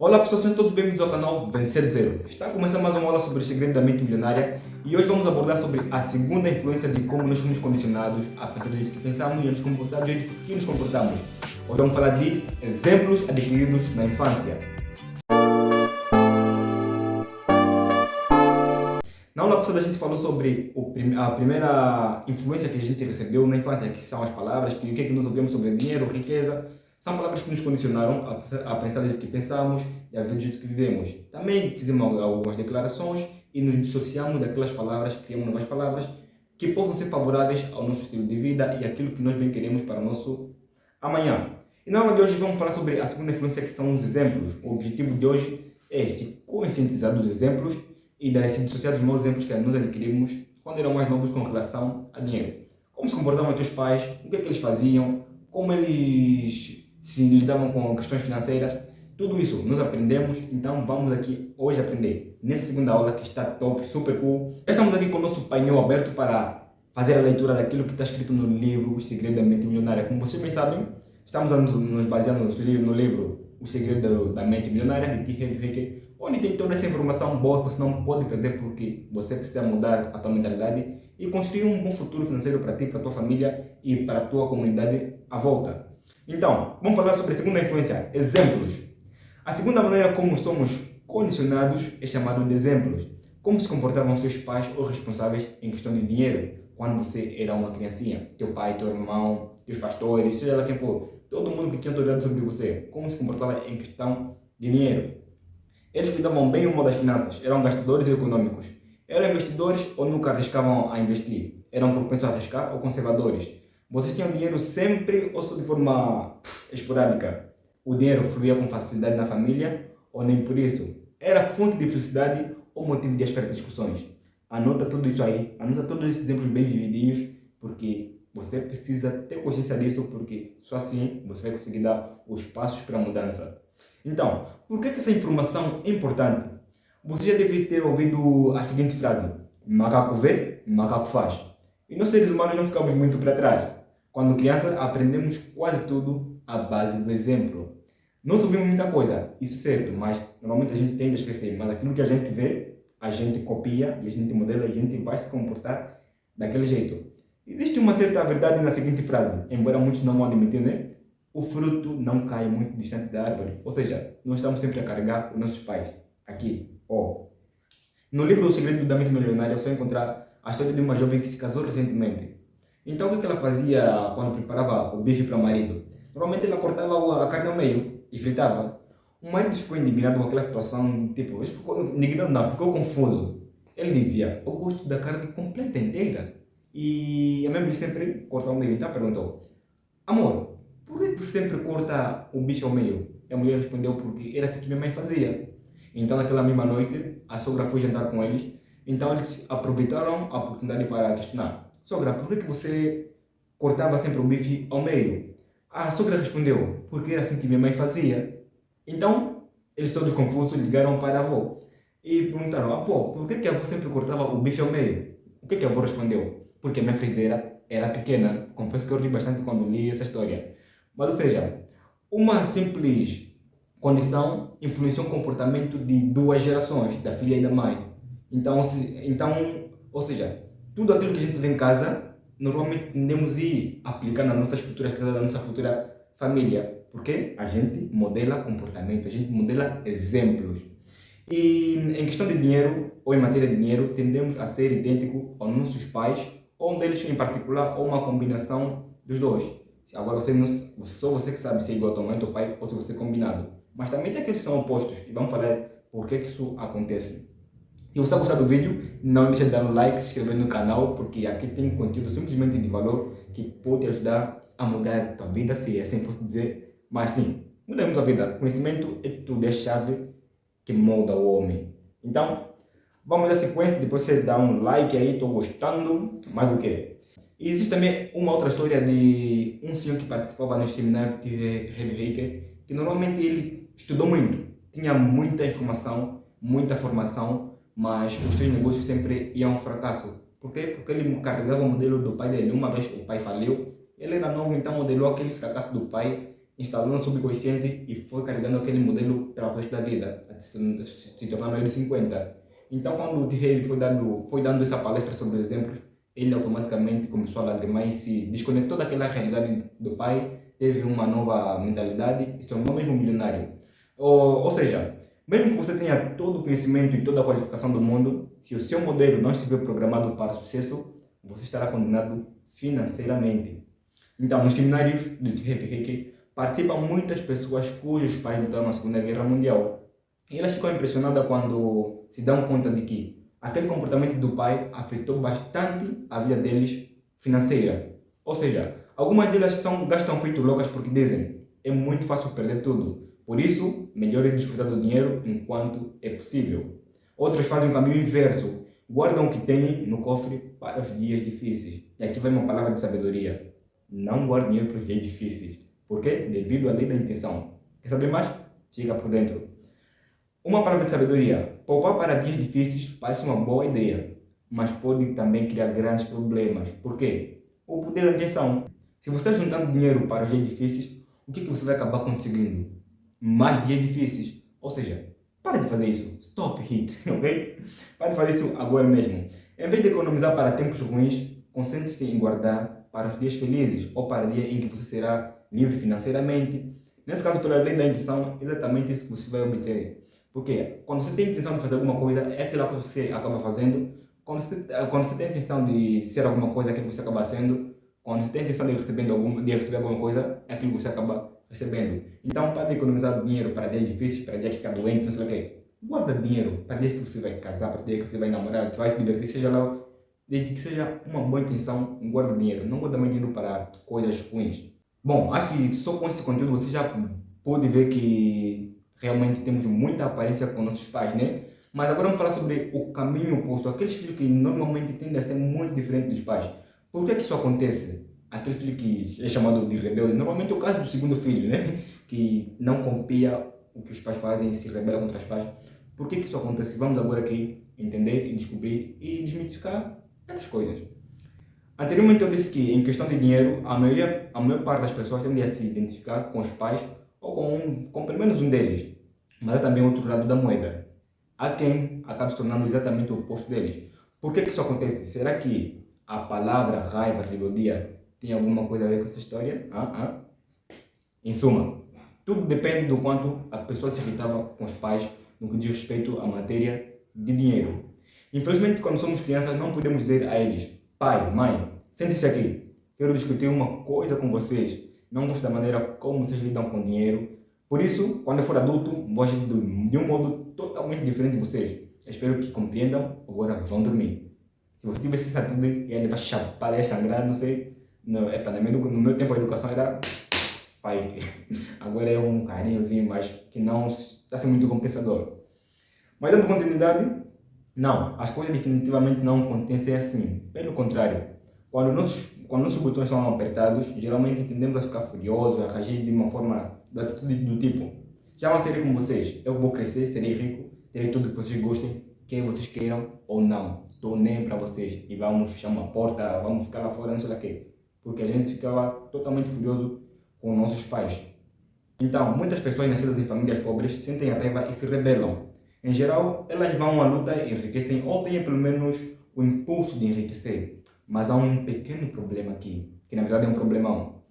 Olá pessoal, sejam todos bem-vindos ao canal Vencer do Zero. Está começando mais uma aula sobre o segredo da mente milionária e hoje vamos abordar sobre a segunda influência de como nós somos condicionados a pensar do jeito que pensamos e a nos comportar do jeito que nos comportamos. Hoje vamos falar de exemplos adquiridos na infância. Na aula passada a gente falou sobre a primeira influência que a gente recebeu na infância, que são as palavras, que o que é que nós ouvimos sobre dinheiro, riqueza. São palavras que nos condicionaram a pensar do jeito que pensamos e a viver do jeito que vivemos. Também fizemos algumas declarações e nos dissociamos daquelas palavras, criamos novas palavras que possam ser favoráveis ao nosso estilo de vida e aquilo que nós bem queremos para o nosso amanhã. E na aula de hoje vamos falar sobre a segunda influência, que são os exemplos. O objetivo de hoje é se conscientizar dos exemplos e se dissociar dos maus exemplos que nós adquirimos quando eram mais novos com relação a dinheiro. Como se comportavam os teus pais, o que é que eles faziam, como eles se lidavam com questões financeiras, tudo isso nós aprendemos, então vamos aqui hoje aprender. Nessa segunda aula que está top, super cool, já estamos aqui com o nosso painel aberto para fazer a leitura daquilo que está escrito no livro O Segredo da Mente Milionária. Como vocês bem sabem, estamos a nos basear no livro O Segredo da Mente Milionária, de T. Harv Eker, onde tem toda essa informação boa que você não pode perder, porque você precisa mudar a tua mentalidade e construir um bom futuro financeiro para ti, para a tua família e para a tua comunidade à volta. Então, vamos falar sobre a segunda influência, exemplos. A segunda maneira como somos condicionados é chamado de exemplos. Como se comportavam os teus pais ou responsáveis em questão de dinheiro quando você era uma criancinha. Teu pai, teu irmão, teus pastores, seja lá quem for. Todo mundo que tinha autoridade sobre você. Como se comportava em questão de dinheiro. Eles cuidavam bem ou mal das finanças. Eram gastadores ou econômicos. Eram investidores ou nunca arriscavam a investir. Eram propensos a arriscar ou conservadores. Vocês tinham dinheiro sempre ou só de forma esporádica? O dinheiro fluía com facilidade na família ou nem por isso? Era fonte de felicidade ou motivo de aspertas discussões? Anota tudo isso aí, anota todos esses exemplos bem vividinhos, porque você precisa ter consciência disso, porque só assim você vai conseguir dar os passos para a mudança. Então, por que essa informação é importante? Você já deve ter ouvido a seguinte frase: macaco vê, macaco faz. E nós seres humanos não ficamos muito para trás. Quando criança, aprendemos quase tudo à base do exemplo. Nós ouvimos muita coisa, isso é certo, mas normalmente a gente tende a esquecer. Mas aquilo que a gente vê, a gente copia e a gente modela e a gente vai se comportar daquele jeito. Existe uma certa verdade na seguinte frase, embora muitos não vão admitir, né? O fruto não cai muito distante da árvore. Ou seja, nós estamos sempre a carregar os nossos pais. Aqui, ó. No livro O Segredo da Mente Milionária, você vai encontrar a história de uma jovem que se casou recentemente. Então o que ela fazia quando preparava o bife para o marido? Normalmente ela cortava a carne ao meio e fritava. O marido ficou indignado com aquela situação, tipo, ele ficou indignado não, ficou confuso. Ele dizia: eu gosto da carne completa, inteira. E a minha mulher sempre corta ao meio. Então perguntou: amor, por que tu sempre corta o bife ao meio? E a mulher respondeu: porque era assim que minha mãe fazia. Então naquela mesma noite a sogra foi jantar com eles. Então eles aproveitaram a oportunidade para questionar: sogra, por que você cortava sempre o bife ao meio? A sogra respondeu: porque era assim que minha mãe fazia. Então, eles todos confusos ligaram para a avó e perguntaram: avó, por que a avó sempre cortava o bife ao meio? O que a avó respondeu? Porque a minha frigideira era pequena. Confesso que eu ri bastante quando li essa história. Mas, ou seja, uma simples condição influenciou o comportamento de duas gerações, da filha e da mãe. Então, ou seja, tudo aquilo que a gente vê em casa, normalmente tendemos a ir aplicar nas nossas futuras casas, na nossa futura família. Porque a gente modela comportamento, a gente modela exemplos. E em questão de dinheiro, ou em matéria de dinheiro, tendemos a ser idêntico aos nossos pais, ou um deles em particular, ou uma combinação dos dois. Agora só você que sabe se é igual a tua mãe, teu pai, ou se você é combinado. Mas também tem aqueles que são opostos, e vamos falar por que isso acontece. Se você está gostando do vídeo, não deixe de dar um like, se inscrever no canal, porque aqui tem conteúdo simplesmente de valor que pode ajudar a mudar a tua vida, se assim posso dizer. Mas sim, muda muito a vida. Conhecimento é tudo, é a chave que molda o homem. Então, vamos dar sequência, depois você dá um like aí, estou gostando. Mais o quê? E existe também uma outra história de um senhor que participava no seminário de Harv Eker, que normalmente ele estudou muito, tinha muita informação, muita formação, mas os seus negócios sempre iam ao fracasso. Por quê? Porque ele carregava o modelo do pai dele. Uma vez o pai faliu, ele era novo, então modelou aquele fracasso do pai instalou no subconsciente e foi carregando aquele modelo para o resto da vida, até se tornar maior de 50. Então, quando o Thierry foi dando essa palestra sobre exemplos, ele automaticamente começou a lagrimar e se desconectou daquela realidade do pai, teve uma nova mentalidade e se tornou mesmo milionário. Ou seja, mesmo que você tenha todo o conhecimento e toda a qualificação do mundo, se o seu modelo não estiver programado para sucesso, você estará condenado financeiramente. Então, nos seminários do Thierry participam muitas pessoas cujos pais lutaram na Segunda Guerra Mundial. E elas ficam impressionadas quando se dão conta de que aquele comportamento do pai afetou bastante a vida deles financeira. Ou seja, algumas delas gastam feito loucas porque dizem é muito fácil perder tudo. Por isso, melhor é desfrutar do dinheiro enquanto é possível. Outros fazem o caminho inverso. Guardam o que têm no cofre para os dias difíceis. E aqui vai uma palavra de sabedoria. Não guarde dinheiro para os dias difíceis. Por quê? Devido à lei da intenção. Quer saber mais? Fica por dentro. Uma palavra de sabedoria. Poupar para dias difíceis parece uma boa ideia, mas pode também criar grandes problemas. Por quê? O poder da intenção. Se você está juntando dinheiro para os dias difíceis, o que você vai acabar conseguindo? Mais dias difíceis. Ou seja, para de fazer isso. Stop it, ok? Para de fazer isso agora mesmo. Em vez de economizar para tempos ruins, concentre-se em guardar para os dias felizes ou para o dia em que você será livre financeiramente. Nesse caso, pela lei da intenção, é exatamente isso que você vai obter. Porque quando você tem a intenção de fazer alguma coisa, é aquilo que você acaba fazendo. Quando você tem a intenção de ser alguma coisa, é aquilo que você acaba sendo. Quando você tem a intenção de receber alguma coisa, é aquilo que você acaba recebendo. Então, para de economizar dinheiro para dias difíceis, para dias que ficar doente, não sei o quê. Guarda dinheiro para dias que você vai casar, para dias que você vai namorar, você vai se divertir, seja lá, desde que seja uma boa intenção, guarda dinheiro. Não guarda mais dinheiro para coisas ruins. Bom, acho que só com esse conteúdo você já pode ver que realmente temos muita aparência com nossos pais, né? Mas agora vamos falar sobre o caminho oposto, aqueles filhos que normalmente tendem a ser muito diferentes dos pais. Por que isso acontece? Aquele filho que é chamado de rebelde, normalmente é o caso do segundo filho, né? Que não copia o que os pais fazem e se rebela contra os pais. Por que isso acontece? Vamos agora aqui entender e descobrir e desmitificar essas coisas. Anteriormente eu disse que em questão de dinheiro, a maior parte das pessoas tende a se identificar com os pais ou com pelo menos um deles. Mas há também outro lado da moeda. Há quem acaba se tornando exatamente o oposto deles. Por que isso acontece? Será que a palavra raiva, rebeldia, tem alguma coisa a ver com essa história? Em suma, tudo depende do quanto a pessoa se irritava com os pais no que diz respeito à matéria de dinheiro. Infelizmente, quando somos crianças, não podemos dizer a eles: pai, mãe, sentem-se aqui, quero discutir uma coisa com vocês. Não gosto da maneira como vocês lidam com dinheiro. Por isso, quando eu for adulto, vou agir de um modo totalmente diferente de vocês. Espero que compreendam. Agora vão dormir. Se você tivesse essa atitude, ia levar chapar, ia sangrar, não sei. Não, no meu tempo a educação era fight. Agora é um carinhozinho, mas que não está sendo muito compensador. Mas dando continuidade, não, as coisas definitivamente não acontecem assim. Pelo contrário, quando nossos botões são apertados, geralmente tendemos a ficar furiosos, a reagir de uma forma do tipo: já vão ser com vocês, eu vou crescer, serei rico, terei tudo que vocês gostem, quer vocês queiram ou não, estou nem para vocês. E vamos fechar uma porta, vamos ficar lá fora, não sei lá o quê. Porque a gente ficava totalmente furioso com nossos pais. Então, muitas pessoas nascidas em famílias pobres sentem a raiva e se rebelam. Em geral, elas vão à luta e enriquecem ou têm pelo menos o impulso de enriquecer. Mas há um pequeno problema aqui, que na verdade é um problemão.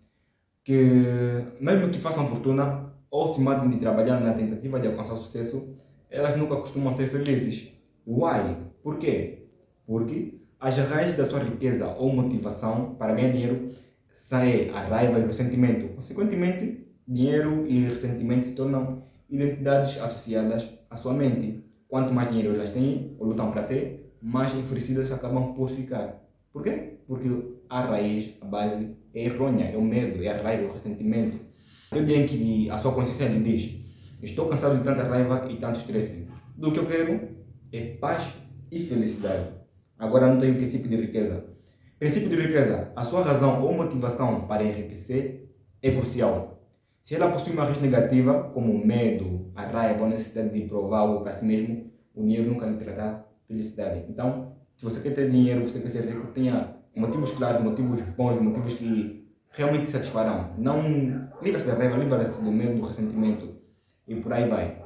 Que mesmo que façam fortuna ou se matem de trabalhar na tentativa de alcançar sucesso, elas nunca costumam ser felizes. Why? Por quê? Porque as raízes da sua riqueza ou motivação para ganhar dinheiro são a raiva e o ressentimento. Consequentemente, dinheiro e ressentimento se tornam identidades associadas à sua mente. Quanto mais dinheiro elas têm ou lutam para ter, mais enfurecidas acabam por ficar. Por quê? Porque a raiz, a base, é errônea, é o medo, é a raiva, é o ressentimento. Até o dia em que a sua consciência lhe diz: estou cansado de tanta raiva e tanto estresse. Do que eu quero é paz e felicidade. Agora não tem o princípio de riqueza. Princípio de riqueza: a sua razão ou motivação para enriquecer é crucial. Se ela possui uma raiz negativa, como o medo, a raiva ou a necessidade de provar algo para si mesmo, o dinheiro nunca lhe trará felicidade. Então, se você quer ter dinheiro, você quer ser rico, tenha motivos claros, motivos bons, motivos que realmente te satisfarão. Não livra-se da raiva, livra-se do medo, do ressentimento e por aí vai.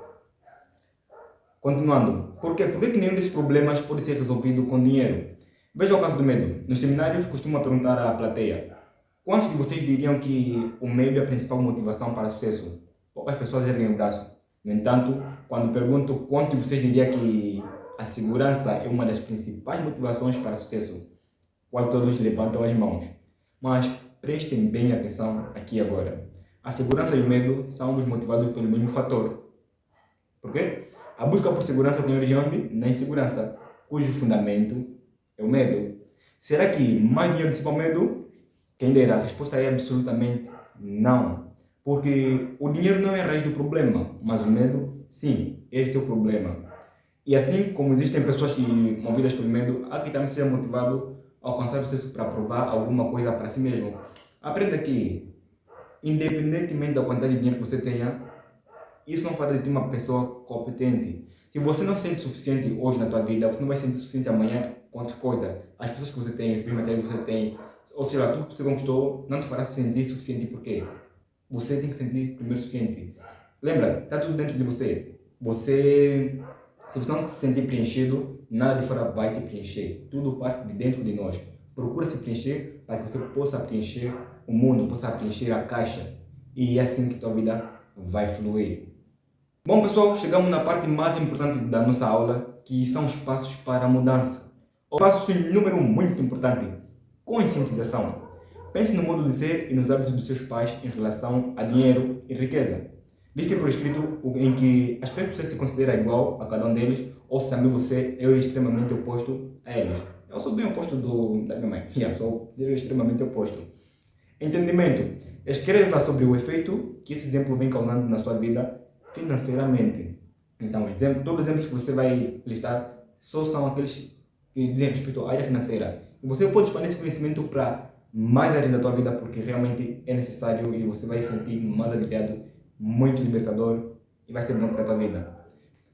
Continuando, por quê? Por que nenhum desses problemas pode ser resolvido com dinheiro? Veja o caso do medo. Nos seminários costuma perguntar à plateia: quantos de vocês diriam que o medo é a principal motivação para o sucesso? Poucas pessoas erguem o braço. No entanto, quando pergunto quantos de vocês diriam que a segurança é uma das principais motivações para o sucesso, quase todos levantam as mãos. Mas prestem bem atenção aqui agora. A segurança e o medo são ambos motivados pelo mesmo fator. Por quê? A busca por segurança tem origem onde? Na insegurança, cujo fundamento é o medo. Será que mais dinheiro dissipa o medo? Quem dera, a resposta é absolutamente não. Porque o dinheiro não é a raiz do problema, mas o medo, sim, este é o problema. E assim como existem pessoas que, movidas pelo medo, há quem também seja motivado a alcançar o sucesso para provar alguma coisa para si mesmo. Aprenda que, independentemente da quantidade de dinheiro que você tenha, isso não faz de ti uma pessoa competente. Se você não se sente suficiente hoje na tua vida, você não vai se sentir suficiente amanhã com outra coisa. As pessoas que você tem, os bens materiais que você tem, ou seja, tudo que você conquistou, não te fará se sentir suficiente. Por quê? Você tem que se sentir primeiro suficiente. Lembra, está tudo dentro de você. Se você não se sentir preenchido, nada de fora vai te preencher. Tudo parte de dentro de nós. Procura se preencher para que você possa preencher o mundo, possa preencher a caixa. E é assim que tua vida vai fluir. Bom pessoal, chegamos na parte mais importante da nossa aula, que são os passos para a mudança. O passo número 1, muito importante, conscientização. Pense no modo de ser e nos hábitos dos seus pais em relação a dinheiro e riqueza. Liste por escrito em que aspecto você se considera igual a cada um deles, ou se também você é extremamente oposto a eles. Eu sou bem oposto da minha mãe, sou extremamente oposto. Entendimento. Escreva sobre o efeito que esse exemplo vem causando na sua vida financeiramente. Então, todos os exemplos que você vai listar só são aqueles que dizem respeito à área financeira. E você pode expandir esse conhecimento para mais áreas da tua vida, porque realmente é necessário e você vai se sentir mais aliviado, muito libertador e vai ser bom para a tua vida.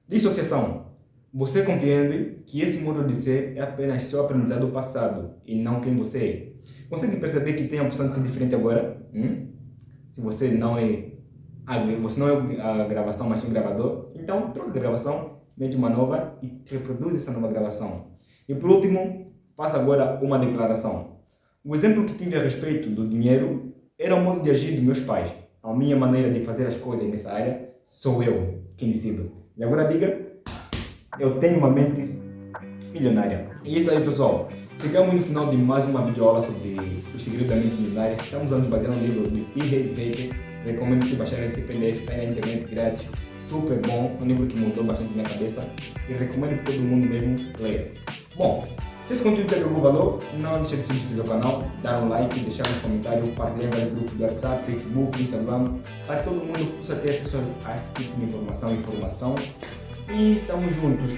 Dissociação. Você compreende que esse modo de ser é apenas seu aprendizado passado e não quem você é. Consegue perceber que tem a opção de ser diferente agora? Se você não é a gravação, mas sim o gravador, então troca de gravação, mete uma nova e reproduz essa nova gravação. E por último, faça agora uma declaração. O exemplo que tive a respeito do dinheiro era o modo de agir dos meus pais. A minha maneira de fazer as coisas nessa área sou eu quem decido. E agora diga: eu tenho uma mente milionária. E isso aí, pessoal. Chegamos no final de mais uma videoaula sobre os segredos da mente milionária. Estamos a nos basear no livro de P. Harry Baker. Recomendo que baixarem esse PDF, está aí na internet grátis. Super bom, um livro que mudou bastante minha cabeça. E recomendo que todo mundo mesmo leia. Bom, se esse conteúdo te agregou valor, não deixe de se inscrever no canal, dar um like, deixar nos comentários, partilhar no grupo do WhatsApp, Facebook, Instagram, para que todo mundo possa ter acesso a esse tipo de informação. E estamos juntos.